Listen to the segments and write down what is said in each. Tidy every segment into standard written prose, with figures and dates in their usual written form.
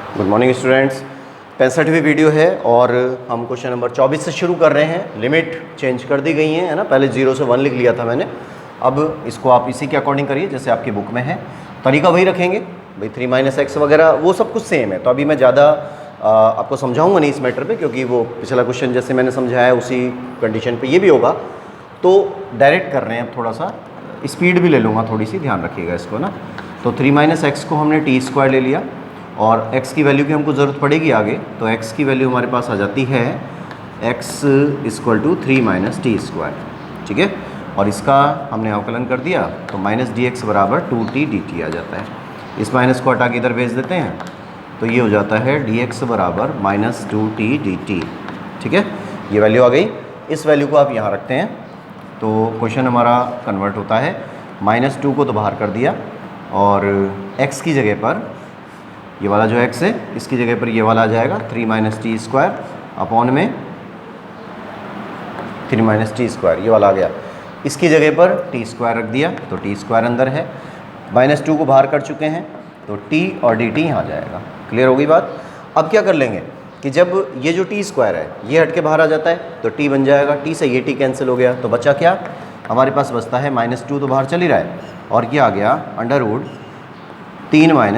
Good morning students. 65वीं video है और हम क्वेश्चन नंबर 24 से शुरू कर रहे हैं। लिमिट चेंज कर दी गई है ना, पहले 0 से 1 लिख लिया था मैंने। अब इसको आप इसी के अकॉर्डिंग करिए जैसे आपकी बुक में है। तरीका वही रखेंगे भाई, 3 - x वगैरह वो सब कुछ सेम है। तो अभी मैं ज़्यादा आपको समझाऊंगा नहीं इस मैटर पे, क्योंकि वो पिछला क्वेश्चन जैसे मैंने समझाया उसी कंडीशन पे ये भी होगा। तो डायरेक्ट कर रहे हैं। अब थोड़ा सा स्पीड भी ले लूँगा थोड़ी सी, ध्यान रखिएगा इसको ना। तो 3 - x को हमने t² ले लिया और x की वैल्यू की हमको ज़रूरत पड़ेगी आगे। तो x की वैल्यू हमारे पास आ जाती है x = 3 - t², ठीक है। और इसका हमने अवकलन कर दिया तो -dx = 2t dt आ जाता है। इस माइनस को हटा के इधर भेज देते हैं तो ये हो जाता है dx = -2t dt, ठीक है। ये वैल्यू आ गई। इस वैल्यू को आप यहाँ रखते हैं तो क्वेश्चन हमारा कन्वर्ट होता है। -2 को तो बाहर कर दिया और x की जगह पर ये वाला जो x है इसकी जगह पर ये वाला आ जाएगा 3 - t² अपॉन में 3 - t², ये वाला आ गया। इसकी जगह पर t² रख दिया तो t² अंदर है। -2 को बाहर कर चुके हैं तो t और dt यहाँ आ जाएगा। क्लियर हो गई बात। अब क्या कर लेंगे कि जब ये जो t² है ये हट के बाहर आ जाता है तो t बन जाएगा। t से ये t कैंसिल हो गया तो बचा क्या हमारे पास बचता है -2 तो बाहर चल ही रहा है और ये आ गया √3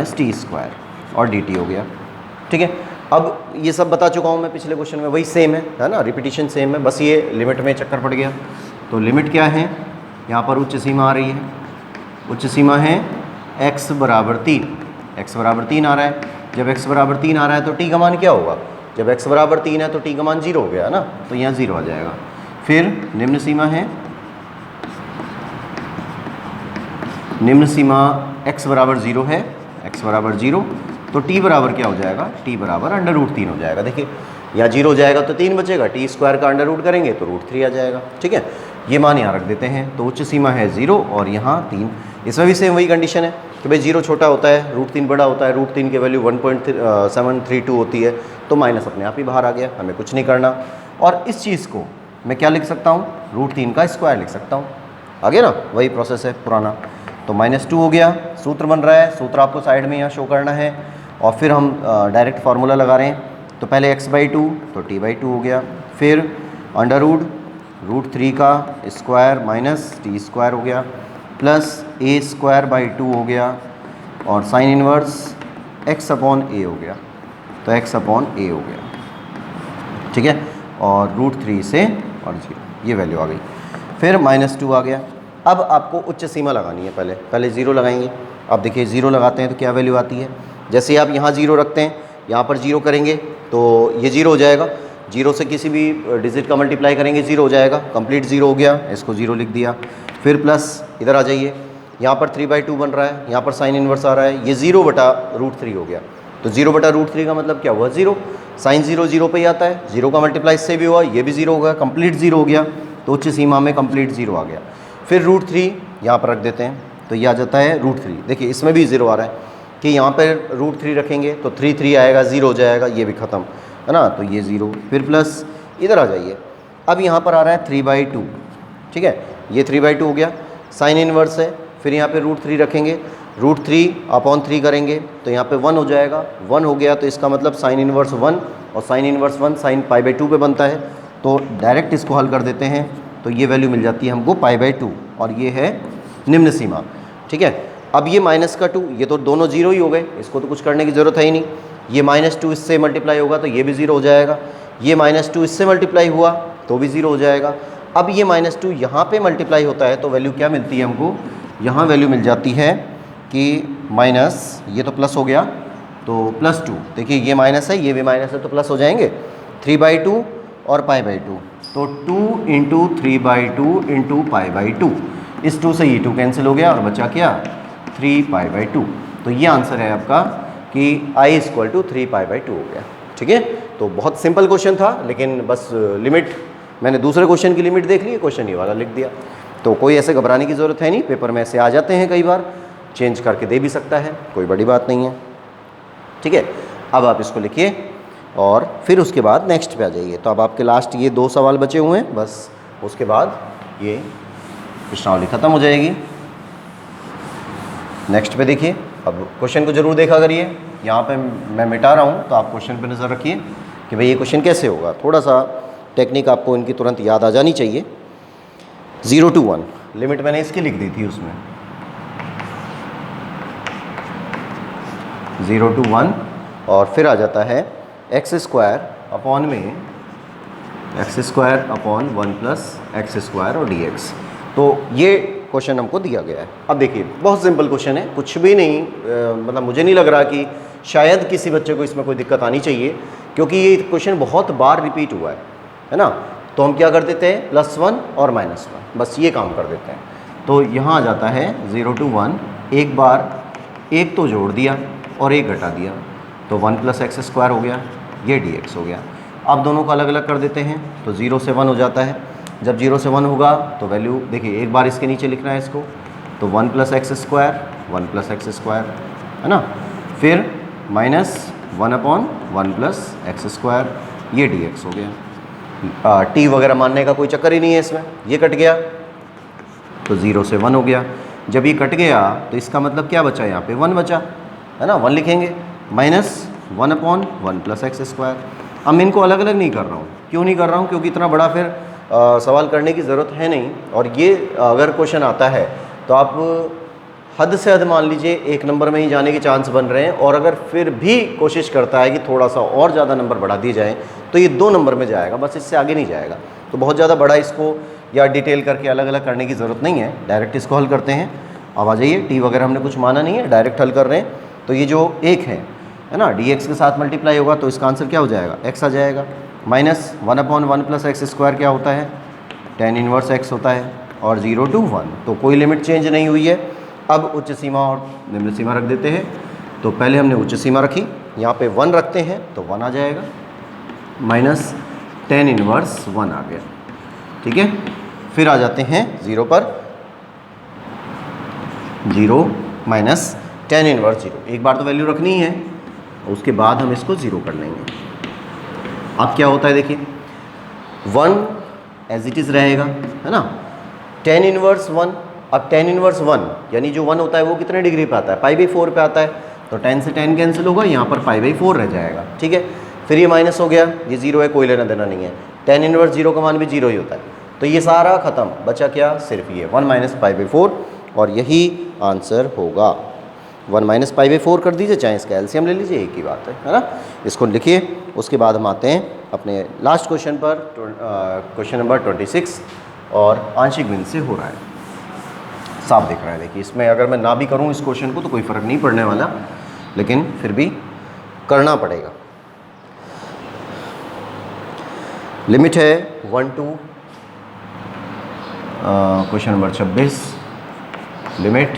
- t² और dt हो गया, ठीक है। अब ये सब बता चुका हूँ मैं पिछले क्वेश्चन में, वही सेम है ना, रिपीटिशन सेम है, बस ये लिमिट में चक्कर पड़ गया। तो लिमिट क्या है, यहाँ पर उच्च सीमा आ रही है। उच्च सीमा है x = 3, x = 3 आ रहा है। जब x = 3 आ रहा है तो t का मान क्या होगा, जब x = 3 है तो t का मान 0 हो गया ना, तो यहाँ 0 आ जाएगा। फिर निम्न सीमा है, निम्न सीमा x = 0 है, x = 0 तो t बराबर क्या हो जाएगा, t बराबर √3 हो जाएगा। देखिए यहाँ 0 हो जाएगा तो 3 बचेगा, t² का अंडर रूट करेंगे तो √3 आ जाएगा, ठीक है। ये मान यहाँ रख देते हैं। तो उच्च सीमा है 0 और यहाँ 3। इसमें भी सेम वही कंडीशन है कि भाई 0 छोटा होता है, √3 बड़ा होता है। √3 की वैल्यू 1.732 होती है तो माइनस अपने आप ही बाहर आ गया, हमें कुछ नहीं करना। और इस चीज़ को मैं क्या लिख सकता हूँ, √3 का स्क्वायर लिख सकता हूँ। आगे ना वही प्रोसेस है पुराना। तो -2 हो गया, सूत्र बन रहा है, सूत्र आपको साइड में यहाँ शो करना है। और फिर हम डायरेक्ट फार्मूला लगा रहे हैं। तो पहले x/2 तो t/2 हो गया, फिर √3 का स्क्वायर -t² हो गया प्लस a² / 2 हो गया और साइन इनवर्स x/a हो गया, तो x/a हो गया, ठीक है। और √3 से और 0, ये वैल्यू आ गई। फिर -2 आ गया। अब आपको उच्च सीमा लगानी है, पहले 0 लगाएंगे। अब देखिए 0 लगाते हैं तो क्या वैल्यू आती है, जैसे आप यहाँ 0 रखते हैं यहाँ पर 0 करेंगे तो ये 0 हो जाएगा। 0 से किसी भी डिजिट का मल्टीप्लाई करेंगे 0 हो जाएगा, कंप्लीट 0 हो गया, इसको 0 लिख दिया। फिर प्लस इधर आ जाइए, यहाँ पर 3/2 बन रहा है, यहाँ पर साइन इनवर्स आ रहा है, ये 0 बटा √3 हो गया। तो 0 बटा √3 का मतलब क्या हुआ, 0। साइन 0 0 पे ही आता है, 0 का मल्टीप्लाई इससे भी हुआ, ये भी 0 होगा, कंप्लीट 0 हो गया। तो उच्च सीमा में कंप्लीट 0 आ गया। फिर √3 यहाँ पर रख देते हैं तो ये आ जाता है √3। देखिए इसमें भी 0 आ रहा है कि यहाँ पर √3 रखेंगे तो 3 आएगा, 0 हो जाएगा, ये भी ख़त्म है ना, तो ये 0। फिर प्लस इधर आ जाइए, अब यहाँ पर आ रहा है 3/2, ठीक है, ये 3/2 हो गया। साइन इनवर्स है, फिर यहाँ पे √3 रखेंगे, √3/3 करेंगे तो यहाँ पे 1 हो जाएगा। 1 हो गया तो इसका मतलब साइन इनवर्स 1 और साइन इनवर्स 1 साइन π/2 पे बनता है। तो डायरेक्ट इसको हल कर देते हैं तो ये वैल्यू मिल जाती है हमको π/2 और ये है निम्न सीमा, ठीक है। अब ये -2, ये तो दोनों 0 ही हो गए, इसको तो कुछ करने की ज़रूरत है ही नहीं। ये -2 इससे मल्टीप्लाई होगा तो ये भी 0 हो जाएगा। ये -2 इससे मल्टीप्लाई हुआ तो भी 0 हो जाएगा। अब ये -2 यहाँ पे मल्टीप्लाई होता है तो वैल्यू क्या मिलती है हमको, यहाँ वैल्यू मिल जाती है कि ये तो प्लस हो गया तो +2। देखिए ये माइनस है, ये भी माइनस है तो प्लस हो जाएंगे। 3/2 और π/2 तो 2 × 3/2 × π/2, इस 2 से ये 2 कैंसिल हो गया और बचा क्या 3π/2। तो ये आंसर है आपका कि I = 3π/2 हो गया, ठीक है। तो बहुत सिंपल क्वेश्चन था, लेकिन बस लिमिट मैंने दूसरे क्वेश्चन की लिमिट देख ली, क्वेश्चन ये वाला लिख दिया। तो कोई ऐसे घबराने की ज़रूरत है नहीं, पेपर में ऐसे आ जाते हैं, कई बार चेंज करके दे भी सकता है, कोई बड़ी बात नहीं है, ठीक है। अब आप इसको लिखिए और फिर उसके बाद नेक्स्ट पे आ जाइए। तो अब आपके लास्ट ये 2 सवाल बचे हुए हैं, बस उसके बाद ये प्रश्नावली ख़त्म हो जाएगी। नेक्स्ट पे देखिए, अब क्वेश्चन को ज़रूर देखा करिए। यहाँ पे मैं मिटा रहा हूँ, तो आप क्वेश्चन पे नज़र रखिए कि भाई ये क्वेश्चन कैसे होगा। थोड़ा सा टेक्निक आपको इनकी तुरंत याद आ जानी चाहिए। 0 to 1 लिमिट मैंने इसकी लिख दी थी उसमें, 0 to 1, और फिर आ जाता है x स्क्वायर अपॉन में x square upon 1 plus x square और dx। तो ये क्वेश्चन हमको दिया गया है। अब देखिए बहुत सिंपल क्वेश्चन है, कुछ भी नहीं, मतलब मुझे नहीं लग रहा कि शायद किसी बच्चे को इसमें कोई दिक्कत आनी चाहिए, क्योंकि ये क्वेश्चन बहुत बार रिपीट हुआ है ना। तो हम क्या कर देते हैं, +1 और -1, बस ये काम कर देते हैं। तो यहाँ आ जाता है 0 to 1, एक बार एक तो जोड़ दिया और एक घटा दिया, तो 1 प्लस एक्स स्क्वायर हो गया, ये dx हो गया। अब दोनों को अलग अलग कर देते हैं, तो 0 से 1 हो जाता है। जब 0 से 1 होगा तो वैल्यू देखिए, एक बार इसके नीचे लिखना है इसको, तो 1 plus x square, 1 plus x square, है ना, फिर -1 अपॉन 1 प्लस एक्स स्क्वायर, ये dx हो गया। t वगैरह मानने का कोई चक्कर ही नहीं है इसमें, ये कट गया तो 0 से 1 हो गया। जब ये कट गया तो इसका मतलब क्या बचा, यहाँ पे 1 बचा, है ना, 1 लिखेंगे, -1 अपॉन 1 प्लस एक्स स्क्वायर। अब मैं इनको अलग अलग नहीं कर रहा हूँ, क्यों नहीं कर रहा हूँ, क्योंकि इतना बड़ा फिर सवाल करने की ज़रूरत है नहीं। और ये अगर क्वेश्चन आता है तो आप हद से हद मान लीजिए 1 नंबर में ही जाने के चांस बन रहे हैं, और अगर फिर भी कोशिश करता है कि थोड़ा सा और ज़्यादा नंबर बढ़ा दिए जाएँ तो ये 2 नंबर में जाएगा, बस इससे आगे नहीं जाएगा। तो बहुत ज़्यादा बड़ा इसको या डिटेल करके अलग अलग करने की ज़रूरत नहीं है, डायरेक्ट इसको हल करते हैं। अब आ जाइए, टी वगैरह हमने कुछ माना नहीं है, डायरेक्ट हल कर रहे हैं। तो ये जो 1 है ना, dx के साथ मल्टीप्लाई होगा तो इसका आंसर क्या हो जाएगा, x आ जाएगा। -1 अपॉन 1 प्लस एक्स स्क्वायर क्या होता है, tan इनवर्स x होता है, और 0 to 1, तो कोई लिमिट चेंज नहीं हुई है। अब उच्च सीमा और निम्न सीमा रख देते हैं। तो पहले हमने उच्च सीमा रखी, यहाँ पे 1 रखते हैं तो 1 आ जाएगा, माइनस tan इनवर्स 1 आ गया, ठीक है। फिर आ जाते हैं 0 पर, 0 माइनस tan इनवर्स 0, एक बार तो वैल्यू रखनी है, उसके बाद हम इसको 0 कर लेंगे। अब क्या होता है देखिए, 1 एज इट इज़ रहेगा, है ना, tan इनवर्स 1। अब tan इनवर्स 1 यानी जो 1 होता है वो कितने डिग्री पे आता है, π/4 पे आता है, तो tan से tan कैंसिल होगा, यहाँ पर π/4 रह जाएगा, ठीक है। फिर ये माइनस हो गया, ये 0 है, कोई लेना देना नहीं है, tan इनवर्स 0 का मान भी 0 ही होता है, तो ये सारा ख़त्म, बचा क्या, सिर्फ ये 1 माइनस π/4, और यही आंसर होगा। 1 माइनस π/4 कर दीजिए, चाहे इसका एलसीएम ले लीजिए, एक ही बात है ना। इसको लिखिए, उसके बाद हम आते हैं अपने लास्ट क्वेश्चन पर, क्वेश्चन नंबर 26, और आंशिक भिन्न से हो रहा है, साफ दिख रहा है। देखिए इसमें अगर मैं ना भी करूं इस क्वेश्चन को तो कोई फ़र्क नहीं पड़ने वाला, लेकिन फिर भी करना पड़ेगा। लिमिट है 1 to क्वेश्चन नंबर 26, लिमिट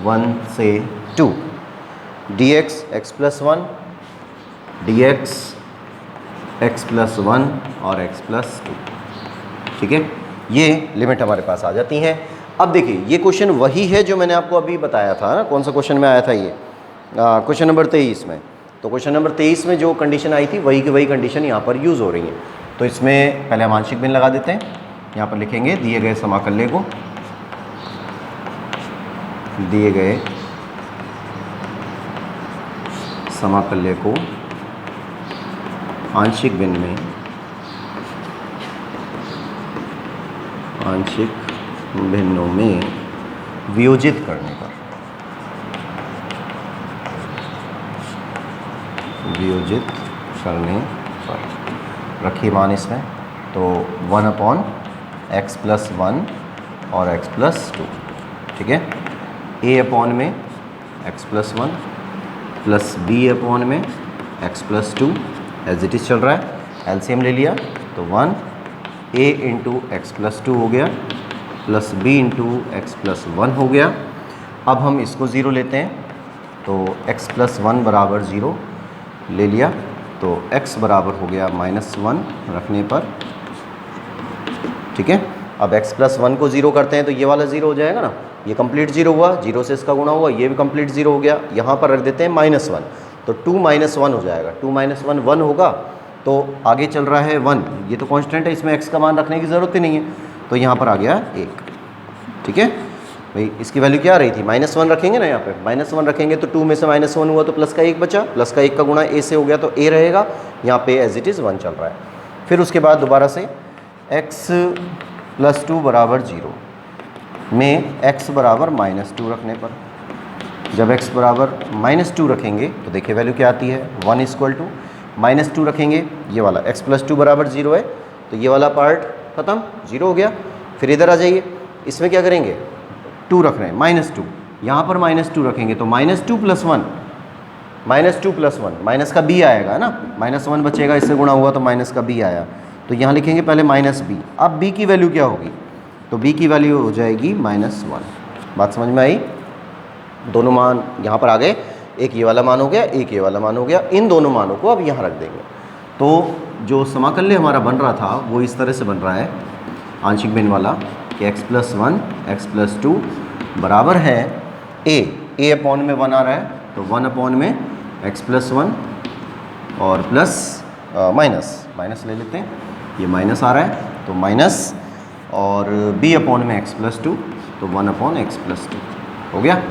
1 से 2, dx x + 1, dx x + 1 और x + 2, ठीक है। ये लिमिट हमारे पास आ जाती हैं। अब देखिए ये क्वेश्चन वही है जो मैंने आपको अभी बताया था ना, कौन सा क्वेश्चन में आया था ये, क्वेश्चन नंबर 23 में। तो क्वेश्चन नंबर 23 में जो कंडीशन आई थी वही की वही कंडीशन यहाँ पर यूज़ हो रही है। तो इसमें पहले हम आंशिक भिन्न लगा देते हैं, यहाँ पर लिखेंगे दिए गए समाकल्य को, दिए गए समाकल्य को आंशिक भिन्न में, आंशिक भिन्नों में वियोजित करने पर, वियोजित करने पर रखिए मान इसमें, तो 1 अपॉन x + 1 और x + 2, ठीक है। a अपॉन में x + 1 प्लस b अपॉन में x + 2 एज इट इज़ चल रहा है, एलसीएम ले लिया तो 1 a × x + 2 हो गया, प्लस b × x + 1 हो गया। अब हम इसको 0 लेते हैं, तो x + 1 बराबर 0 ले लिया, तो x बराबर हो गया -1 रखने पर, ठीक है। अब x + 1 को 0 करते हैं तो ये वाला 0 हो जाएगा ना, ये कंप्लीट 0 हुआ, 0 से इसका गुणा हुआ, ये भी कंप्लीट 0 हो गया। यहाँ पर रख देते हैं -1, तो 2 - 1 हो जाएगा, 2 - 1 1 होगा, तो आगे चल रहा है 1, ये तो कांस्टेंट है, इसमें x का मान रखने की ज़रूरत ही नहीं है, तो यहाँ पर आ गया 1, ठीक है। भाई इसकी वैल्यू क्या आ रही थी, -1 रखेंगे ना, यहाँ पे -1 रखेंगे तो 2 में से -1 हुआ तो प्लस का 1 बचा, प्लस का 1 का गुणा a से हो गया तो a रहेगा, यहाँ पे एज इट इज़ 1 चल रहा है। फिर उसके बाद दोबारा से x + 2 = 0 में x बराबर -2 रखने पर, जब x बराबर -2 रखेंगे तो देखिए वैल्यू क्या आती है, 1 = -2 रखेंगे, ये वाला x + 2 = 0 है तो ये वाला पार्ट ख़त्म, 0 हो गया। फिर इधर आ जाइए, इसमें क्या करेंगे, 2 रख रहे हैं, -2, यहाँ पर -2 रखेंगे तो -2 + 1, -2 + 1 माइनस का b आएगा ना, -1 बचेगा, इससे गुणा हुआ तो माइनस का b आया, तो यहाँ लिखेंगे पहले -b। अब b की वैल्यू क्या होगी, तो b की वैल्यू हो जाएगी -1। बात समझ में आई, दोनों मान यहाँ पर आ गए, एक ये वाला मान हो गया, एक ये वाला मान हो गया, इन दोनों मानों को अब यहाँ रख देंगे। तो जो समाकल्य हमारा बन रहा था वो इस तरह से बन रहा है, आंशिक भिन्न वाला, कि x + 1 x + 2 बराबर है a अपॉन में 1 आ रहा है तो 1 अपॉन में x + 1 और प्लस माइनस ले लेते हैं, ये माइनस आ रहा है तो माइनस, और b अपॉन में x + 2 तो 1 अपॉन x + 2 हो गया।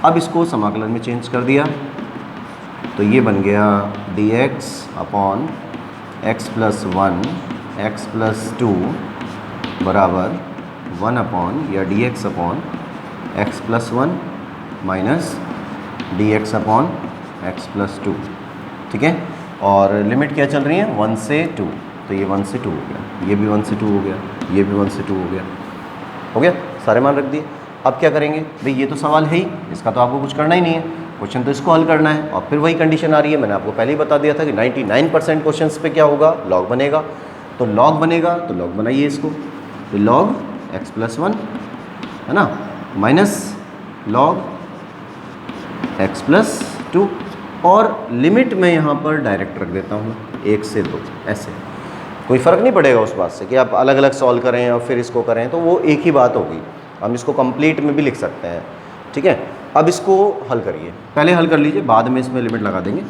अब इसको समाकलन में चेंज कर दिया तो ये बन गया dx अपॉन x + 1 x + 2 बराबर 1 अपॉन या dx upon x + 1 minus dx upon x + 2, ठीक है। और लिमिट क्या चल रही है, 1 से 2, तो ये 1 से 2 हो गया, ये भी 1 से 2 हो गया, ये भी 1 से 2 हो गया, सारे मान रख दिए। अब क्या करेंगे भाई, ये तो सवाल है ही, इसका तो आपको कुछ करना ही नहीं है, क्वेश्चन तो इसको हल करना है। और फिर वही कंडीशन आ रही है, मैंने आपको पहले ही बता दिया था कि 99% क्वेश्चंस पे क्या होगा, लॉग बनेगा। तो लॉग बनेगा तो लॉग बनाइए इसको, तो लॉग x + 1 है ना, माइनस लॉग x + 2, और लिमिट मैं यहाँ पर डायरेक्ट रख देता हूँ 1 से 2, ऐसे कोई फ़र्क नहीं पड़ेगा उस बात से कि आप अलग अलग सॉल्व करें और फिर इसको करें, तो वो एक ही बात होगी। हम इसको कंप्लीट में भी लिख सकते हैं, ठीक है। अब इसको हल करिए, पहले हल कर लीजिए, बाद में इसमें लिमिट लगा देंगे।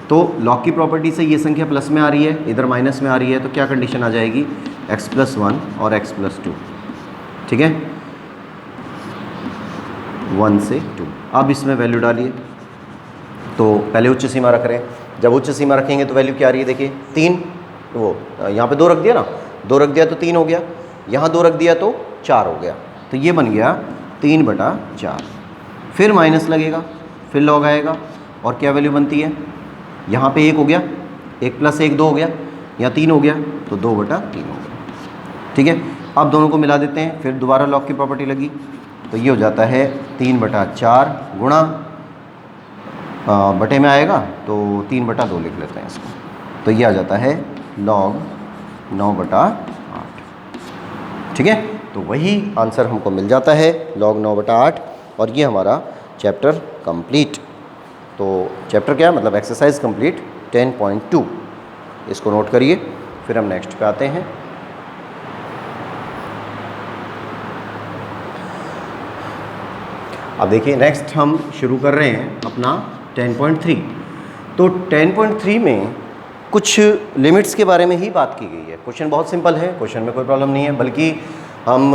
तो लॉग की प्रॉपर्टी से ये संख्या प्लस में आ रही है, इधर माइनस में आ रही है, तो क्या कंडीशन आ जाएगी, x + 1 और x + 2, ठीक है, 1 से 2। अब इसमें वैल्यू डालिए, तो पहले उच्च सीमा रख रहे हैं, जब उच्च सीमा रखेंगे तो वैल्यू क्या आ रही है, देखिए 3, वो यहाँ पे 2 रख दिया ना, 2 रख दिया तो 3 हो गया, यहाँ 2 रख दिया तो 4 हो गया, तो ये बन गया 3/4। फिर माइनस लगेगा, फिर लॉग आएगा, और क्या वैल्यू बनती है, यहाँ पे 1 हो गया, 1 + 1 2 हो गया, यहाँ 3 हो गया तो 2/3 हो गया, ठीक है। अब दोनों को मिला देते हैं, फिर दोबारा लॉग की प्रॉपर्टी लगी, तो ये हो जाता है 3/4 गुणा बटे में आएगा तो 3/2 लिख लेते हैं इसको, तो ये आ जाता है log 9/8, ठीक है। तो वही आंसर हमको मिल जाता है log 9/8, और ये हमारा चैप्टर कंप्लीट। तो चैप्टर क्या मतलब एक्सरसाइज कंप्लीट 10.2, इसको नोट करिए, फिर हम नेक्स्ट पे आते हैं। अब देखिए नेक्स्ट हम शुरू कर रहे हैं अपना 10.3। तो 10.3 में कुछ लिमिट्स के बारे में ही बात की गई है। क्वेश्चन बहुत सिंपल है, क्वेश्चन में कोई प्रॉब्लम नहीं है, बल्कि हम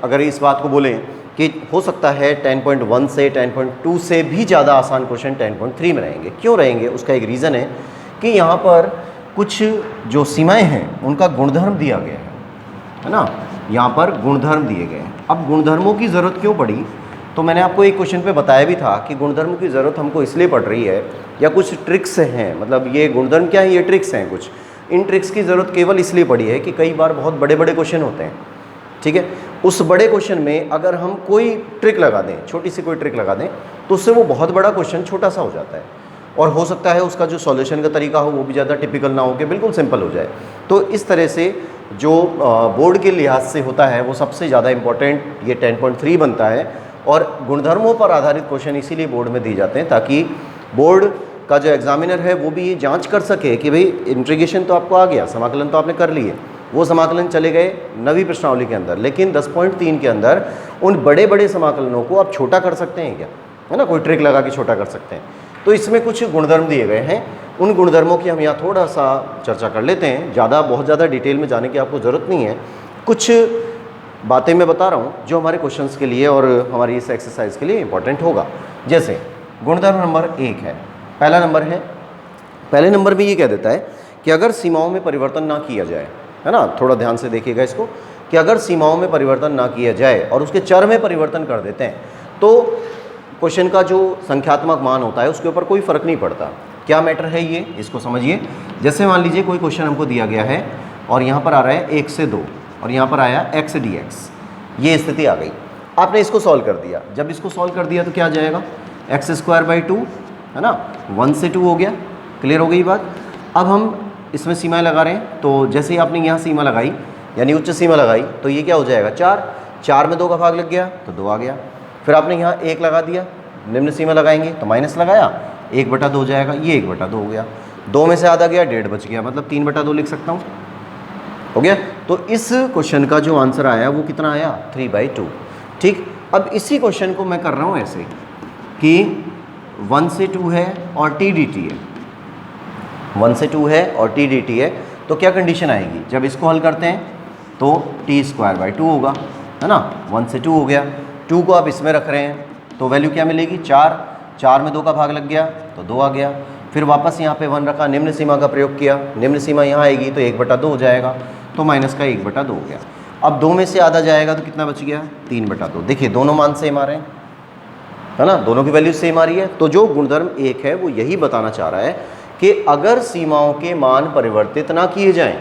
अगर इस बात को बोलें कि हो सकता है 10.1 से 10.2 से भी ज़्यादा आसान क्वेश्चन 10.3 में रहेंगे। क्यों रहेंगे, उसका एक रीज़न है कि यहाँ पर कुछ जो सीमाएं हैं उनका गुणधर्म दिया गया है ना, यहाँ पर गुणधर्म दिए गए हैं। अब गुणधर्मों की ज़रूरत क्यों पड़ी, तो मैंने आपको एक क्वेश्चन पे बताया भी था कि गुणधर्म की ज़रूरत हमको इसलिए पड़ रही है, या कुछ ट्रिक्स हैं, मतलब ये गुणधर्म क्या है, ये ट्रिक्स हैं कुछ। इन ट्रिक्स की ज़रूरत केवल इसलिए पड़ी है कि कई बार बहुत बड़े बड़े क्वेश्चन होते हैं, ठीक है। उस बड़े क्वेश्चन में अगर हम कोई ट्रिक लगा दें, छोटी सी कोई ट्रिक लगा दें, तो उससे वो बहुत बड़ा क्वेश्चन छोटा सा हो जाता है, और हो सकता है उसका जो सॉल्यूशन का तरीका हो वो भी ज़्यादा टिपिकल ना हो कि बिल्कुल सिंपल हो जाए। तो इस तरह से जो बोर्ड के लिहाज से होता है वो सबसे ज़्यादा इम्पॉर्टेंट ये 10.3 बनता है। और गुणधर्मों पर आधारित क्वेश्चन इसीलिए बोर्ड में दिए जाते हैं ताकि बोर्ड का जो एग्जामिनर है वो भी ये जांच कर सके कि भाई इंटीग्रेशन तो आपको आ गया, समाकलन तो आपने कर लिए, वो समाकलन चले गए 9वीं प्रश्नावली के अंदर, लेकिन 10.3 के अंदर उन बड़े बड़े समाकलनों को आप छोटा कर सकते हैं क्या, है ना, कोई ट्रिक लगा के छोटा कर सकते हैं। तो इसमें कुछ गुणधर्म दिए गए हैं, उन गुणधर्मों की हम यहाँ थोड़ा सा चर्चा कर लेते हैं। बहुत ज़्यादा डिटेल में जाने की आपको ज़रूरत नहीं है। कुछ बातें मैं बता रहा हूँ जो हमारे क्वेश्चंस के लिए और हमारी इस एक्सरसाइज के लिए इंपॉर्टेंट होगा। जैसे गुणधर्म नंबर 1 है, पहला नंबर है, पहले नंबर में ये कह देता है कि अगर सीमाओं में परिवर्तन ना किया जाए, है ना, थोड़ा ध्यान से देखिएगा इसको, कि अगर सीमाओं में परिवर्तन ना किया जाए और उसके चर में परिवर्तन कर देते हैं तो क्वेश्चन का जो संख्यात्मक मान होता है उसके ऊपर कोई फर्क नहीं पड़ता। क्या मैटर है ये, इसको समझिए। जैसे मान लीजिए कोई क्वेश्चन हमको दिया गया है और यहाँ पर आ रहा है 1 से 2 और यहाँ पर आया x dx, ये स्थिति आ गई। आपने इसको सॉल्व कर दिया, जब इसको सॉल्व कर दिया तो क्या आ जाएगा, x²/2, है ना, 1 से 2 हो गया। क्लियर हो गई बात। अब हम इसमें सीमाएं लगा रहे हैं, तो जैसे ही आपने यहाँ सीमा लगाई यानी उच्च सीमा लगाई तो ये क्या हो जाएगा 4, 4 में 2 का भाग लग गया तो 2 आ गया। फिर आपने यहाँ 1 लगा दिया, निम्न सीमा लगाएंगे तो माइनस लगाया, 1/2 हो जाएगा, ये 1/2 हो गया। 2 में से आधा गया, 1.5 बच गया, मतलब 3/2 लिख सकता हूँ, हो गया। तो इस क्वेश्चन का जो आंसर आया वो कितना आया, 3/2। ठीक, अब इसी क्वेश्चन को मैं कर रहा हूँ ऐसे कि 1 से 2 है और t dt है, 1 से 2 है और t dt है, तो क्या कंडीशन आएगी, जब इसको हल करते हैं तो t²/2 होगा, है ना, 1 से 2 हो गया। 2 को आप इसमें रख रहे हैं तो वैल्यू क्या मिलेगी, 4, 4 में 2 का भाग लग गया तो 2 आ गया। फिर वापस यहाँ पे 1 रखा, निम्न सीमा का प्रयोग किया, निम्न सीमा यहाँ आएगी तो 1/2 हो जाएगा, तो माइनस का 1/2 हो गया। अब 2 में से आधा जाएगा तो कितना बच गया, 3/2। देखिए दोनों मान सेम आ रहे हैं, है ना, दोनों की वैल्यू सेम आ रही है। तो जो गुणधर्म 1 है वो यही बताना चाह रहा है कि अगर सीमाओं के मान परिवर्तित ना किए जाएं,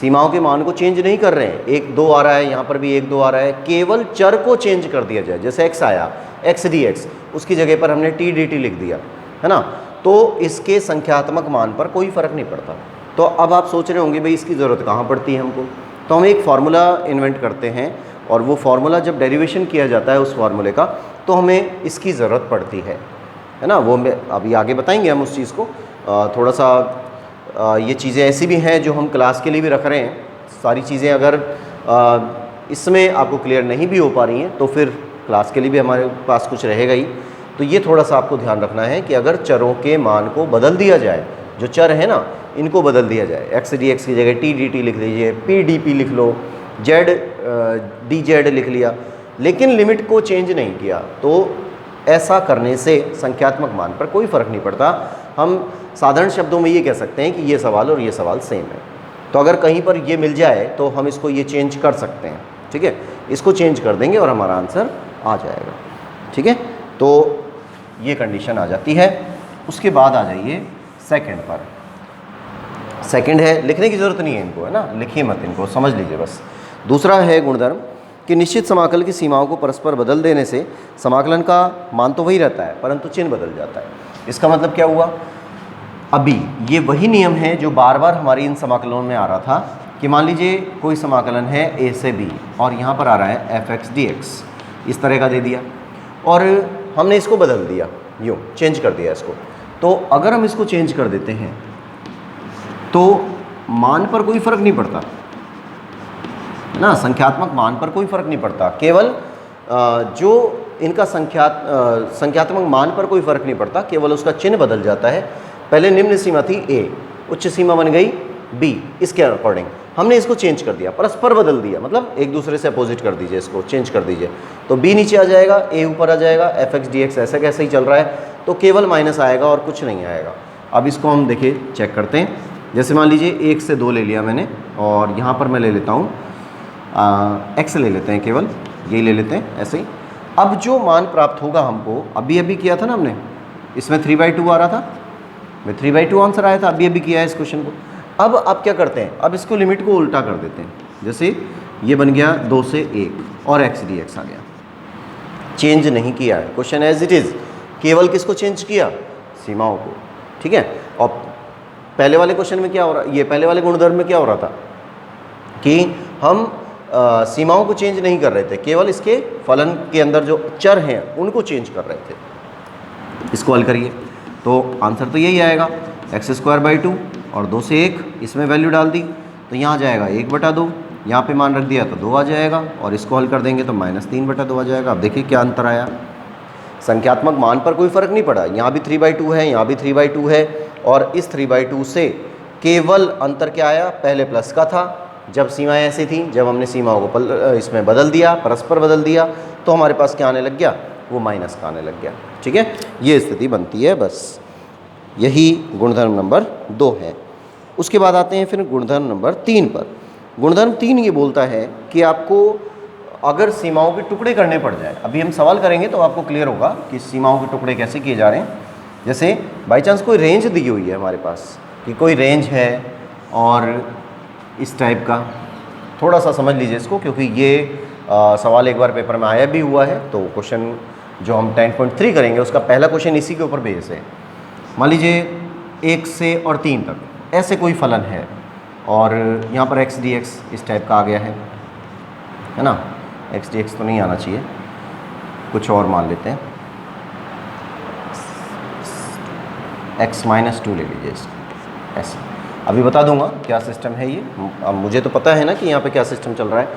सीमाओं के मान को चेंज नहीं कर रहे हैं, 1 2 आ रहा है, यहाँ पर भी 1 2 आ रहा है, केवल चर को चेंज कर दिया जाए, जैसे x आया x dx, उसकी जगह पर हमने t dt लिख दिया, है ना, तो इसके संख्यात्मक मान पर कोई फर्क नहीं पड़ता। तो अब आप सोच रहे होंगे भाई इसकी ज़रूरत कहाँ पड़ती है हमको, तो हम एक फार्मूला इन्वेंट करते हैं और वो फार्मूला जब डेरिवेशन किया जाता है उस फार्मूले का तो हमें इसकी ज़रूरत पड़ती है ना, वो अभी आगे बताएंगे हम उस चीज़ को। थोड़ा सा ये चीज़ें ऐसी भी हैं जो हम क्लास के लिए भी रख रहे हैं, सारी चीज़ें अगर इसमें आपको क्लियर नहीं भी हो पा रही हैं तो फिर क्लास के लिए भी हमारे पास कुछ रहेगा ही। तो ये थोड़ा सा आपको ध्यान रखना है कि अगर चरों के मान को बदल दिया जाए, जो चर है ना इनको बदल दिया जाए, x dx की जगह t dt लिख लीजिए, p dp लिख लो, z dz लिख लिया, लेकिन लिमिट को चेंज नहीं किया, तो ऐसा करने से संख्यात्मक मान पर कोई फ़र्क नहीं पड़ता। हम साधारण शब्दों में ये कह सकते हैं कि ये सवाल और ये सवाल सेम है। तो अगर कहीं पर ये मिल जाए तो हम इसको ये चेंज कर सकते हैं, ठीक है, इसको चेंज कर देंगे और हमारा आंसर आ जाएगा, ठीक है। तो ये कंडीशन आ जाती है। उसके बाद आ जाइए सेकंड पर। सेकंड है, लिखने की ज़रूरत नहीं है इनको, है ना, लिखिए मत इनको, समझ लीजिए बस। दूसरा है गुणधर्म कि निश्चित समाकल की सीमाओं को परस्पर बदल देने से समाकलन का मान तो वही रहता है परंतु चिन्ह बदल जाता है। इसका मतलब क्या हुआ, अभी ये वही नियम है जो बार बार हमारी इन समाकलनों में आ रहा था कि मान लीजिए कोई समाकलन है a से b और यहाँ पर आ रहा है f(x) dx, इस तरह का दे दिया और हमने इसको बदल दिया, यूँ चेंज कर दिया इसको। तो अगर हम इसको चेंज कर देते हैं तो मान पर कोई फ़र्क नहीं पड़ता ना, संख्यात्मक मान पर कोई फ़र्क नहीं पड़ता, केवल जो इनका संख्यात्मक मान पर कोई फ़र्क नहीं पड़ता, केवल उसका चिन्ह बदल जाता है। पहले निम्न सीमा थी a, उच्च सीमा बन गई b, इसके अकॉर्डिंग हमने इसको चेंज कर दिया, परस्पर बदल दिया, मतलब एक दूसरे से अपोजिट कर दीजिए, इसको चेंज कर दीजिए, तो b नीचे आ जाएगा, a ऊपर आ जाएगा, f(x) dx ऐसा कैसे ही चल रहा है, तो केवल माइनस आएगा और कुछ नहीं आएगा। अब इसको हम देखिए चेक करते हैं। जैसे मान लीजिए 1 से 2 ले लिया मैंने और यहाँ पर मैं ले लेता हूँ x ले लेते हैं, केवल यही ले लेते हैं ऐसे ही। अब जो मान प्राप्त होगा हमको, अभी किया था ना हमने, इसमें 3/2 आ रहा था, में 3/2 आंसर आया था, अभी किया है इस क्वेश्चन को। अब आप क्या करते हैं, अब इसको लिमिट को उल्टा कर देते हैं, जैसे ये बन गया 2 से 1 और x dx आ गया, चेंज नहीं किया है, क्वेश्चन एज इट इज़, केवल किसको चेंज किया, सीमाओं को, ठीक है। और पहले वाले क्वेश्चन में क्या हो रहा, ये पहले वाले गुणधर्म में क्या हो रहा था कि हम सीमाओं को चेंज नहीं कर रहे थे, केवल इसके फलन के अंदर जो चर हैं उनको चेंज कर रहे थे। इसको हल करिए तो आंसर तो यही आएगा, x²/2 और 2 से 1, इसमें वैल्यू डाल दी तो यहाँ जाएगा 1/2, यहाँ पे मान रख दिया तो 2 आ जाएगा और इसको हल कर देंगे तो -3/2 आ जाएगा। अब देखिए क्या अंतर आया, संख्यात्मक मान पर कोई फ़र्क नहीं पड़ा, यहाँ भी 3/2 है, यहाँ भी 3/2 है और इस 3/2 से केवल अंतर क्या आया, पहले प्लस का था जब सीमाएं ऐसी थी, जब हमने सीमाओं को इसमें बदल दिया, परस्पर बदल दिया, तो हमारे पास क्या आने लग गया, वो माइनस का आने लग गया। ठीक है, ये स्थिति बनती है। बस यही गुणधर्म नंबर 2 है। उसके बाद आते हैं फिर गुणधर्म नंबर 3 पर। गुणधर्म 3 ये बोलता है कि आपको अगर सीमाओं के टुकड़े करने पड़ जाए, अभी हम सवाल करेंगे तो आपको क्लियर होगा कि सीमाओं के टुकड़े कैसे किए जा रहे हैं। जैसे बाई चांस कोई रेंज दी हुई है हमारे पास, कि कोई रेंज है और इस टाइप का, थोड़ा सा समझ लीजिए इसको, क्योंकि ये सवाल एक बार पेपर में आया भी हुआ है। तो क्वेश्चन जो हम 10.3 करेंगे उसका पहला क्वेश्चन इसी के ऊपर बेस है। मान लीजिए 1 से और 3 तक ऐसे कोई फलन है और यहाँ पर x dx इस टाइप का आ गया है ना। x dx तो नहीं आना चाहिए, कुछ और मान लेते हैं, x - 2 ले लीजिए इसको ऐसे। अभी बता दूंगा क्या सिस्टम है ये। अब मुझे तो पता है ना कि यहाँ पे क्या सिस्टम चल रहा है,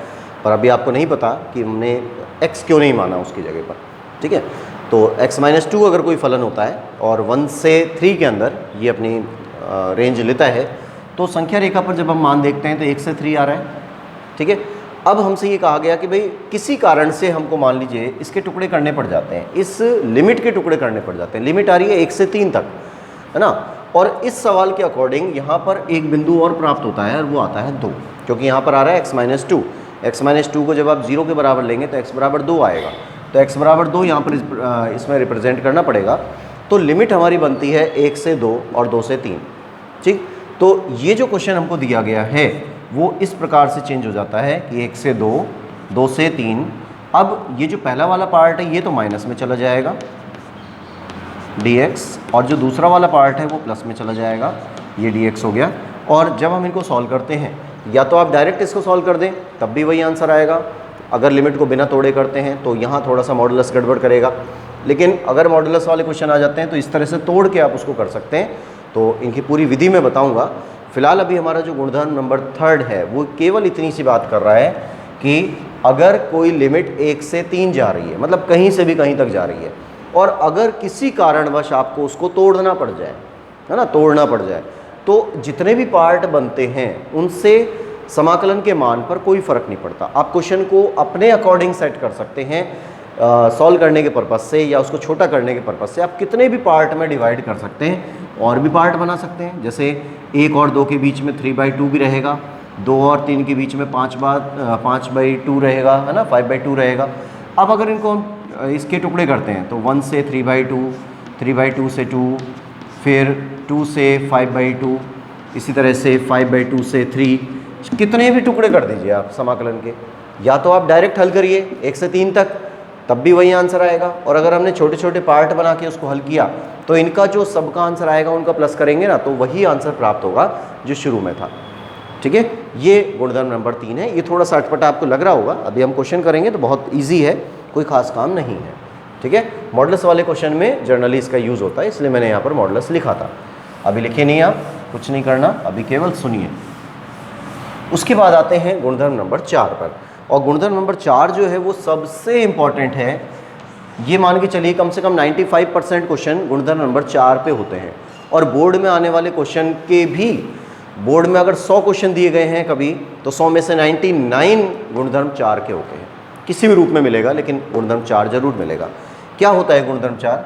पर अभी आपको नहीं पता कि हमने x क्यों नहीं माना उसकी जगह पर। ठीक है, तो x - 2 अगर कोई फलन होता है और 1 से 3 के अंदर ये अपनी रेंज लेता है, तो संख्या रेखा पर जब हम मान देखते हैं तो 1 से 3 आ रहा है। ठीक है, अब हमसे ये कहा गया कि भाई किसी कारण से हमको मान लीजिए इसके टुकड़े करने पड़ जाते हैं, इस लिमिट के टुकड़े करने पड़ जाते हैं। लिमिट आ रही है 1 से 3 तक, है ना। और इस सवाल के अकॉर्डिंग यहाँ पर एक बिंदु और प्राप्त होता है और वो आता है 2, क्योंकि यहाँ पर आ रहा है x - 2। x - 2 को जब आप 0 के बराबर लेंगे तो x = 2 आएगा, तो x = 2 यहाँ पर इसमें रिप्रेजेंट करना पड़ेगा। तो लिमिट हमारी बनती है 1 से 2 और 2 से 3। ठीक, तो ये जो क्वेश्चन हमको दिया गया है वो इस प्रकार से चेंज हो जाता है कि 1 से 2, 2 से 3। अब ये जो पहला वाला पार्ट है ये तो माइनस में चला जाएगा dx, और जो दूसरा वाला पार्ट है वो प्लस में चला जाएगा, ये dx हो गया। और जब हम इनको सॉल्व करते हैं, या तो आप डायरेक्ट इसको सॉल्व कर दें तब भी वही आंसर आएगा, अगर लिमिट को बिना तोड़े करते हैं तो यहाँ थोड़ा सा मॉडुलस गड़बड़ करेगा। लेकिन अगर मॉडुलस वाले क्वेश्चन आ जाते हैं तो इस तरह से तोड़ के आप उसको कर सकते हैं। तो इनकी पूरी विधि में बताऊंगा। फिलहाल अभी हमारा जो गुणधर्म नंबर 3 है वो केवल इतनी सी बात कर रहा है कि अगर कोई लिमिट 1 से 3 जा रही है, मतलब कहीं से भी कहीं तक जा रही है, और अगर किसी कारणवश आपको उसको तोड़ना पड़ जाए, है ना, तोड़ना पड़ जाए, तो जितने भी पार्ट बनते हैं उनसे समाकलन के मान पर कोई फ़र्क नहीं पड़ता। आप क्वेश्चन को अपने अकॉर्डिंग सेट कर सकते हैं, सॉल्व करने के पर्पज़ से या उसको छोटा करने के पर्पज़ से। आप कितने भी पार्ट में डिवाइड कर सकते हैं और भी पार्ट बना सकते हैं। जैसे 1 और 2 के बीच में 3/2 भी रहेगा, 2 और 3 के बीच में 5/2 रहेगा, है ना, 5/2 रहेगा। अब अगर इनको हम इसके टुकड़े करते हैं तो 1 से 3/2, 3/2 से 2, फिर 2 से 5/2, इसी तरह से 5/2 से 3, कितने भी टुकड़े कर दीजिए आप समाकलन के। या तो आप डायरेक्ट हल करिए 1 से 3 तक, तब भी वही आंसर आएगा। और अगर हमने छोटे छोटे पार्ट बना के उसको हल किया तो इनका जो सबका आंसर आएगा उनका प्लस करेंगे ना, तो वही आंसर प्राप्त होगा जो शुरू में था। ठीक है, ये गुणधर्म नंबर 3 है। ये थोड़ा सा अटपटा आपको लग रहा होगा, अभी हम क्वेश्चन करेंगे तो बहुत ईजी है, कोई खास काम नहीं है। ठीक है, मॉडुलस वाले क्वेश्चन में जनरली इसका यूज़ होता है, इसलिए मैंने यहाँ पर मॉडुलस लिखा था। अभी लिखिए नहीं, आप कुछ नहीं करना, अभी केवल सुनिए। उसके बाद आते हैं गुणधर्म नंबर 4 पर, और गुणधर्म नंबर 4 जो है वो सबसे इम्पॉर्टेंट है। ये मान के चलिए कम से कम 95% क्वेश्चन गुणधर्म नंबर 4 पे होते हैं, और बोर्ड में आने वाले क्वेश्चन के भी, बोर्ड में अगर 100 क्वेश्चन दिए गए हैं कभी, तो 100 में से 99 गुणधर्म 4 के होते हैं। किसी भी रूप में मिलेगा, लेकिन गुणधर्म 4 जरूर मिलेगा। क्या होता है गुणधर्म 4?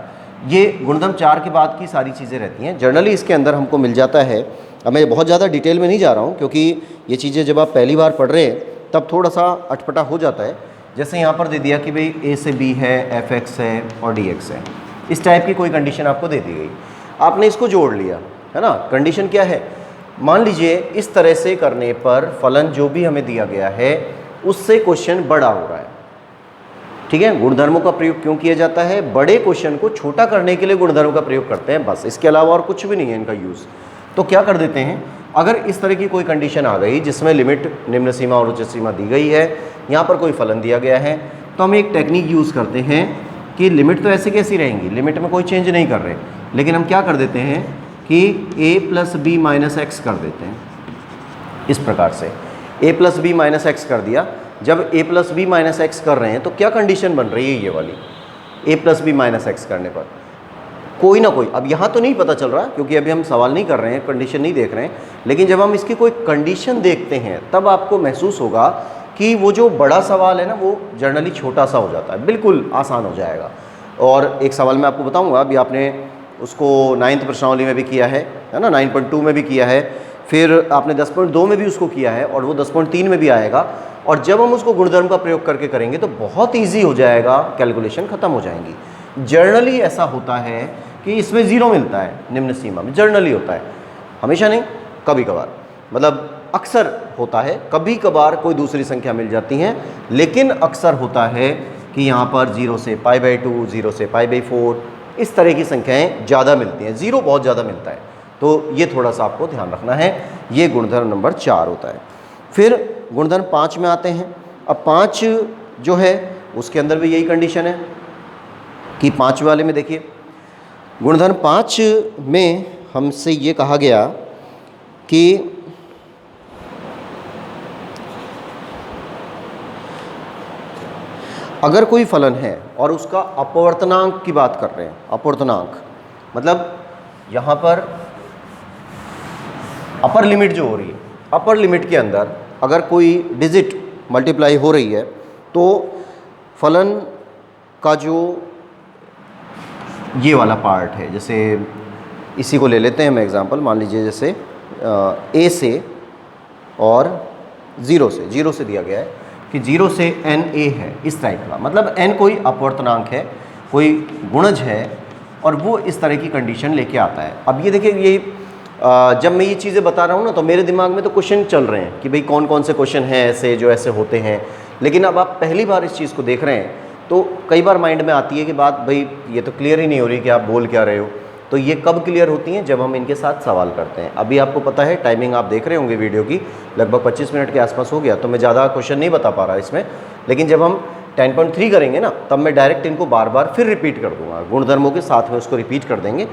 ये गुणधर्म 4 के बाद की सारी चीज़ें रहती हैं। जनरली इसके अंदर हमको मिल जाता है, अब मैं बहुत ज़्यादा डिटेल में नहीं जा रहा हूँ, क्योंकि ये चीज़ें जब आप पहली बार पढ़ रहे हैं तब थोड़ा सा अटपटा हो जाता है। जैसे यहाँ पर दे दिया कि भाई a से b है, fx है और dx है, इस टाइप की कोई कंडीशन आपको दे दी गई, आपने इसको जोड़ लिया, है ना। कंडीशन क्या है? मान लीजिए इस तरह से करने पर फलन जो भी हमें दिया गया है उससे क्वेश्चन बड़ा हो रहा है। ठीक है, गुणधर्मों का प्रयोग क्यों किया जाता है? बड़े क्वेश्चन को छोटा करने के लिए गुणधर्मों का प्रयोग करते हैं, बस, इसके अलावा और कुछ भी नहीं है इनका यूज़। तो क्या कर देते हैं, अगर इस तरह की कोई कंडीशन आ गई जिसमें लिमिट निम्न सीमा और उच्च सीमा दी गई है, यहाँ पर कोई फलन दिया गया है, तो हम एक टेक्निक यूज़ करते हैं कि लिमिट तो ऐसे कैसी रहेंगी, लिमिट में कोई चेंज नहीं कर रहे, लेकिन हम क्या कर देते हैं कि a + b - x कर देते हैं। इस प्रकार से a + b - x कर दिया। जब a + b - x कर रहे हैं तो क्या कंडीशन बन रही है ये वाली, a + b - x करने पर? कोई ना कोई, अब यहाँ तो नहीं पता चल रहा क्योंकि अभी हम सवाल नहीं कर रहे हैं, कंडीशन नहीं देख रहे हैं, लेकिन जब हम इसकी कोई कंडीशन देखते हैं तब आपको महसूस होगा कि वो जो बड़ा सवाल है ना वो जनरली छोटा सा हो जाता है, बिल्कुल आसान हो जाएगा। और एक सवाल मैं आपको बताऊंगा, अभी आपने उसको 9th प्रश्नावली में भी किया है ना, 9.2 में भी किया है, फिर आपने 10.2 में भी उसको किया है और वो 10.3 में भी आएगा। और जब हम उसको गुणधर्म का प्रयोग करके करेंगे तो बहुत ईजी हो जाएगा, कैलकुलेशन ख़त्म हो जाएंगी। जर्नली ऐसा होता है कि इसमें 0 मिलता है निम्न सीमा में, जर्नली होता है, हमेशा नहीं, कभी कभार, मतलब अक्सर होता है, कभी कभार कोई दूसरी संख्या मिल जाती हैं, लेकिन अक्सर होता है कि यहाँ पर 0 से π/2, 0 से π/4 इस तरह की संख्याएं ज़्यादा मिलती हैं, 0 बहुत ज़्यादा मिलता है, तो ये थोड़ा सा आपको ध्यान रखना है। ये गुणधर्म नंबर 4 होता है। फिर गुणधर्म 5 में आते हैं। अब 5 जो है उसके अंदर भी यही कंडीशन है कि 5 वाले में देखिए, गुणधर्म 5 में हमसे ये कहा गया कि अगर कोई फलन है और उसका अपवर्तनांक की बात कर रहे हैं, अपवर्तनांक मतलब यहाँ पर अपर लिमिट जो हो रही है, अपर लिमिट के अंदर अगर कोई डिजिट मल्टीप्लाई हो रही है तो फलन का जो ये वाला पार्ट है, जैसे इसी को ले लेते हैं हम एग्जांपल, मान लीजिए जैसे a से और 0 से दिया गया है कि 0 से n a है, इस टाइप का, मतलब n कोई अपवर्तनांक है, कोई गुणज है और वो इस तरह की कंडीशन लेके आता है। अब ये देखिए, ये जब मैं ये चीज़ें बता रहा हूँ ना तो मेरे दिमाग में तो क्वेश्चन चल रहे हैं कि भाई कौन कौन से क्वेश्चन हैं ऐसे जो ऐसे होते हैं, लेकिन अब आप पहली बार इस चीज़ को देख रहे हैं तो कई बार माइंड में आती है कि बात भाई ये तो क्लियर ही नहीं हो रही कि आप बोल क्या रहे हो। तो ये कब क्लियर होती हैं? जब हम इनके साथ सवाल करते हैं। अभी आपको पता है टाइमिंग आप देख रहे होंगे वीडियो की, लगभग 25 मिनट के आसपास हो गया, तो मैं ज़्यादा क्वेश्चन नहीं बता पा रहा इसमें, लेकिन जब हम 10.3 करेंगे ना तब मैं डायरेक्ट इनको बार बार फिर रिपीट कर दूंगा, गुणधर्मों के साथ में उसको रिपीट कर देंगे।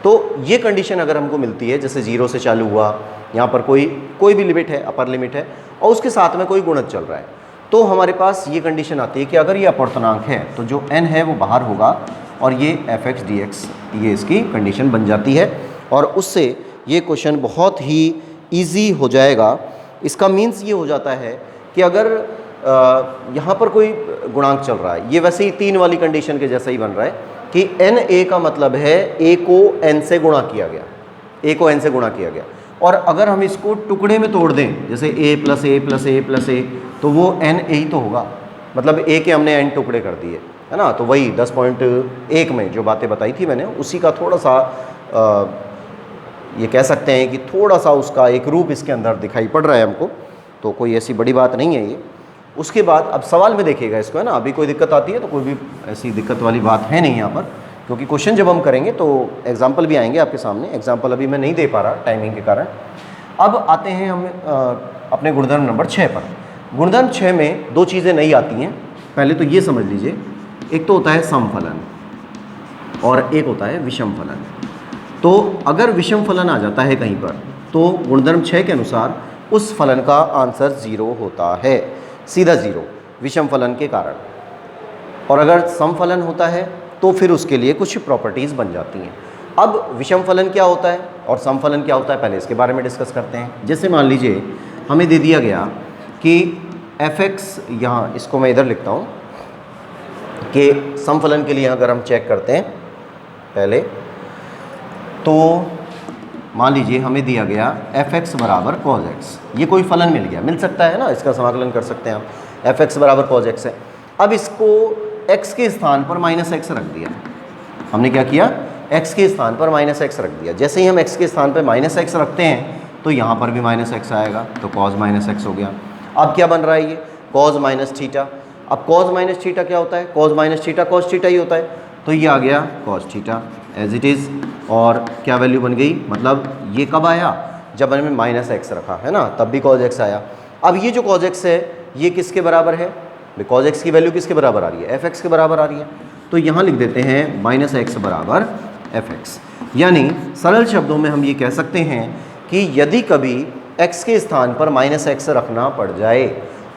तो ये कंडीशन अगर हमको मिलती है, जैसे 0 से चालू हुआ, यहाँ पर कोई भी लिमिट है, अपर लिमिट है और उसके साथ में कोई गुणज चल रहा है, तो हमारे पास ये कंडीशन आती है कि अगर ये अपवर्तनांक है तो जो n है वो बाहर होगा और ये f(x) dx ये इसकी कंडीशन बन जाती है और उससे ये क्वेश्चन बहुत ही ईजी हो जाएगा। इसका मीन्स ये हो जाता है कि अगर यहाँ पर कोई गुणांक चल रहा है, ये वैसे ही 3 वाली कंडीशन के जैसा ही बन रहा है कि na का मतलब है a को n से गुणा किया गया, a को n से गुणा किया गया, और अगर हम इसको टुकड़े में तोड़ दें जैसे a plus a plus a plus a तो वो n a ही तो होगा, मतलब a के हमने n टुकड़े कर दिए, है ना। तो वही 10.1 में जो बातें बताई थी मैंने उसी का थोड़ा सा ये कह सकते हैं कि थोड़ा सा उसका एक रूप इसके अंदर दिखाई पड़ रहा है हमको, तो कोई ऐसी बड़ी बात नहीं है ये। उसके बाद अब सवाल में देखिएगा इसको, है ना, अभी कोई दिक्कत आती है तो कोई भी ऐसी दिक्कत वाली बात है नहीं यहाँ पर, क्योंकि क्वेश्चन जब हम करेंगे तो एग्जाम्पल भी आएंगे आपके सामने। एग्जाम्पल अभी मैं नहीं दे पा रहा टाइमिंग के कारण। अब आते हैं हम अपने गुणधर्म नंबर 6 पर। गुणधर्म 6 में 2 चीज़ें नहीं आती हैं, पहले तो ये समझ लीजिए, एक तो होता है समफलन और एक होता है विषम फलन। तो अगर विषम फलन आ जाता है कहीं पर तो गुणधर्म 6 के अनुसार उस फलन का आंसर 0 होता है, सीधा 0 विषम फलन के कारण। और अगर समफलन होता है तो फिर उसके लिए कुछ प्रॉपर्टीज़ बन जाती हैं। अब विषम फलन क्या होता है और समफलन क्या होता है, पहले इसके बारे में डिस्कस करते हैं। जैसे मान लीजिए हमें दे दिया गया कि f(x), यहाँ इसको मैं इधर लिखता हूँ कि समफलन के लिए अगर हम चेक करते हैं पहले, तो मान लीजिए हमें दिया गया f(x) बराबर cos x, ये कोई फलन मिल गया, मिल सकता है ना, इसका समाकलन कर सकते हैं हम। f(x) बराबर cos x है। अब इसको x के स्थान पर -x रख दिया, हमने क्या किया, x के स्थान पर -x रख दिया। जैसे ही हम x के स्थान पर -x रखते हैं तो यहाँ पर भी -x आएगा, तो cos -x हो गया। अब क्या बन रहा है, ये cos माइनस थीटा। अब cos माइनस थीटा क्या होता है, cos minus theta cos theta ही होता है, तो ये आ गया cos theta as it is. और क्या वैल्यू बन गई, मतलब ये कब आया, जब हमने -x रखा है ना, तब भी cos x आया। अब ये जो cos x है ये किसके बराबर है, cos x की वैल्यू किसके बराबर आ रही है, f(x) के बराबर आ रही है, तो यहाँ लिख देते हैं -x बराबर f(x). यानी सरल शब्दों में हम ये कह सकते हैं कि यदि कभी x के स्थान पर -x रखना पड़ जाए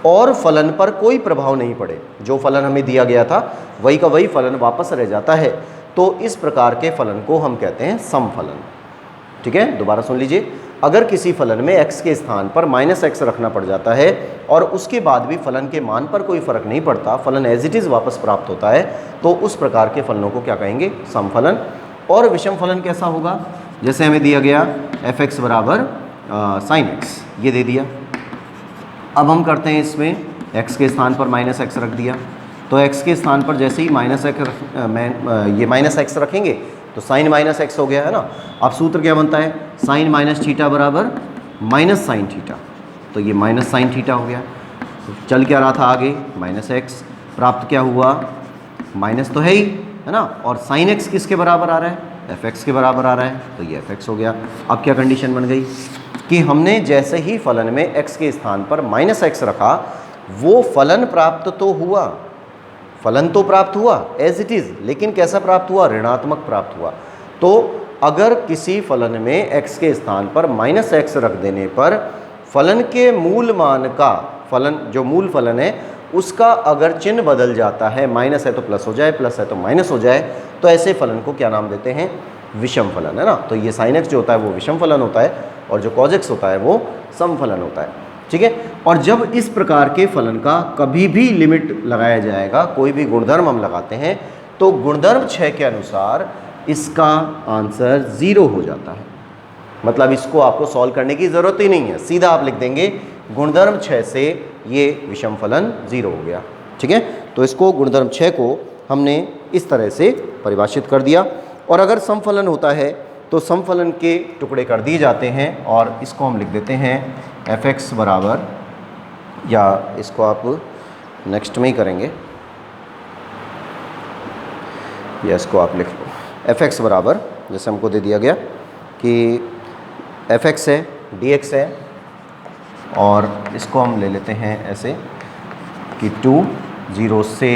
और फलन पर कोई प्रभाव नहीं पड़े, जो फलन हमें दिया गया था वही का वही फलन वापस रह जाता है, तो इस प्रकार के फलन को हम कहते हैं सम फलन। ठीक है, दोबारा सुन लीजिए। अगर किसी फलन में x के स्थान पर -x रखना पड़ जाता है और उसके बाद भी फलन के मान पर कोई फर्क नहीं पड़ता, फलन एज इट इज़ वापस प्राप्त होता है, तो उस प्रकार के फलनों को क्या कहेंगे? सम फलन। और विषम फलन कैसा होगा? जैसे हमें दिया गया f(x) बराबर sin x, ये दे दिया। अब हम करते हैं इसमें x के स्थान पर -x रख दिया, तो x के स्थान पर जैसे ही ये -x रखेंगे तो sin -x हो गया, है ना। अब सूत्र क्या बनता है? sin माइनस थीटा बराबर माइनस साइन थीटा, तो ये माइनस साइन थीटा हो गया। चल क्या रहा था आगे? -x, प्राप्त क्या हुआ? माइनस तो है ही, है ना, और sin x किसके बराबर आ रहा है? fx के बराबर आ रहा है, तो ये fx हो गया। अब क्या कंडीशन बन गई कि हमने जैसे ही फलन में x के स्थान पर -x रखा, वो फलन प्राप्त तो हुआ, फलन तो प्राप्त हुआ एज इट इज़, लेकिन कैसा प्राप्त हुआ? ऋणात्मक प्राप्त हुआ। तो अगर किसी फलन में x के स्थान पर -x रख देने पर फलन के मूल मान का, फलन जो मूल फलन है उसका अगर चिन्ह बदल जाता है, माइनस है तो प्लस हो जाए, प्लस है तो माइनस हो जाए, तो ऐसे फलन को क्या नाम देते हैं? विषम फलन, है ना। तो ये sin x जो होता है वो विषम फलन होता है और जो cos x होता है वो सम फलन होता है। ठीक है, और जब इस प्रकार के फलन का कभी भी लिमिट लगाया जाएगा, कोई भी गुणधर्म हम लगाते हैं, तो गुणधर्म 6 के अनुसार इसका आंसर 0 हो जाता है। मतलब इसको आपको सॉल्व करने की ज़रूरत ही नहीं है, सीधा आप लिख देंगे गुणधर्म 6 से ये विषम फलन 0 हो गया। ठीक है, तो इसको गुणधर्म 6 को हमने इस तरह से परिभाषित कर दिया। और अगर सम फलन होता है तो सम फलन के टुकड़े कर दिए जाते हैं और इसको हम लिख देते हैं f(x) बराबर, या इसको आप नेक्स्ट में ही करेंगे, या इसको आप लिख लो f(x) बराबर, जैसे हमको दे दिया गया कि f(x) है, dx है, और इसको हम ले लेते हैं ऐसे कि 2 0 से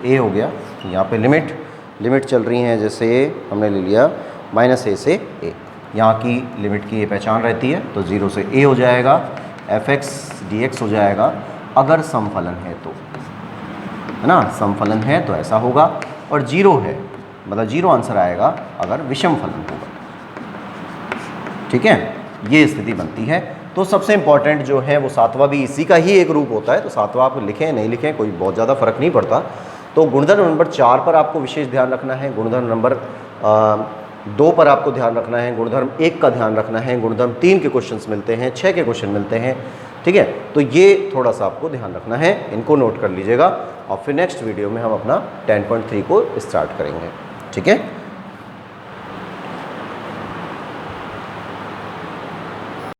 a हो गया। यहाँ पे लिमिट चल रही हैं, जैसे हमने ले लिया -a से a, यहाँ की लिमिट की ये पहचान रहती है, तो 0 से a हो जाएगा, f(x) dx हो जाएगा अगर सम फलन है तो, है ना। सम फलन है तो ऐसा होगा, और 0 है मतलब 0 आंसर आएगा अगर विषम फलन होगा। ठीक है, ये स्थिति बनती है। तो सबसे इंपॉर्टेंट जो है वो 7वां भी इसी का ही एक रूप होता है, तो 7वां आप लिखें नहीं लिखें कोई बहुत ज़्यादा फर्क नहीं पड़ता। तो गुणधर्म नंबर 4 पर आपको विशेष ध्यान रखना है, गुणधर्म नंबर 2 पर आपको ध्यान रखना है, गुणधर्म 1 का ध्यान रखना है, गुणधर्म 3 के क्वेश्चंस मिलते हैं, 6 के क्वेश्चन मिलते हैं। ठीक है, तो ये थोड़ा सा आपको ध्यान रखना है, इनको नोट कर लीजिएगा, और फिर नेक्स्ट वीडियो में हम अपना 10.3 को स्टार्ट करेंगे। ठीक है।